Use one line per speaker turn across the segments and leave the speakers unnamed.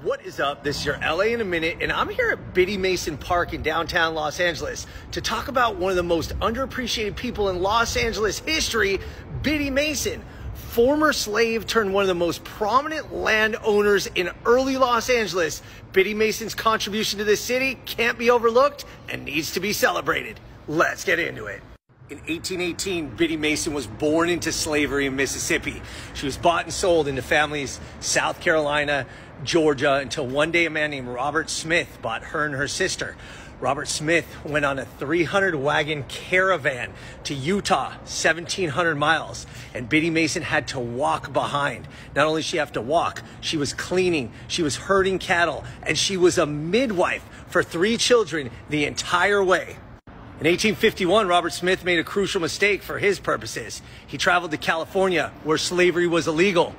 What is up? This is your LA in a minute, and I'm here at Biddy Mason Park in downtown Los Angeles to talk about one of the most underappreciated people in Los Angeles history, Biddy Mason. Former slave turned one of the most prominent landowners in early Los Angeles. Biddy Mason's contribution to this city can't be overlooked and needs to be celebrated. Let's get into it. In 1818, Biddy Mason was born into slavery in Mississippi. She was bought and sold into families South Carolina, Georgia, until one day a man named Robert Smith bought her and her sister. Robert Smith went on a 300-wagon caravan to Utah, 1,700 miles, and Biddy Mason had to walk behind. Not only did she have to walk, she was cleaning, she was herding cattle, and she was a midwife for 3 children the entire way. In 1851, Robert Smith made a crucial mistake for his purposes. He traveled to California, where slavery was illegal.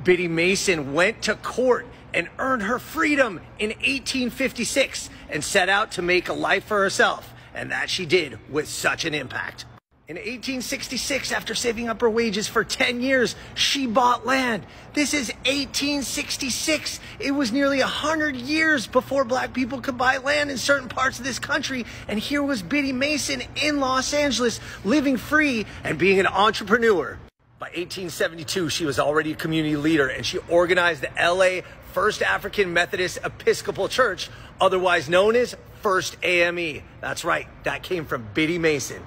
Biddy Mason went to court and earned her freedom in 1856 and set out to make a life for herself. And that she did with such an impact. In 1866, after saving up her wages for 10 years, she bought land. This is 1866. It was nearly 100 years before black people could buy land in certain parts of this country. And here was Biddy Mason in Los Angeles, living free and being an entrepreneur. By 1872, she was already a community leader, and she organized the LA First African Methodist Episcopal Church, otherwise known as First AME. That's right, that came from Biddy Mason.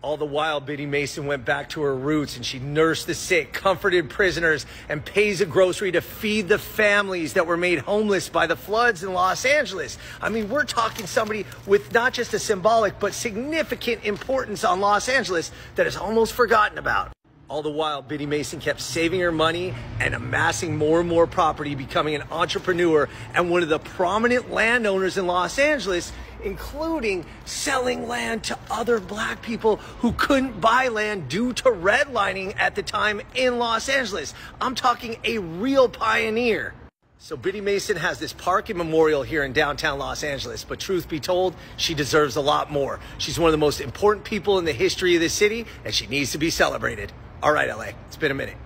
All the while, Biddy Mason went back to her roots, and she nursed the sick, comforted prisoners, and pays a grocery to feed the families that were made homeless by the floods in Los Angeles. I mean, we're talking somebody with not just a symbolic, but significant importance on Los Angeles that is almost forgotten about. All the while, Biddy Mason kept saving her money and amassing more and more property, becoming an entrepreneur and one of the prominent landowners in Los Angeles, including selling land to other black people who couldn't buy land due to redlining at the time in Los Angeles. I'm talking a real pioneer. So Biddy Mason has this park and memorial here in downtown Los Angeles, but truth be told, she deserves a lot more. She's one of the most important people in the history of this city, and she needs to be celebrated. All right, LA, it's been a minute.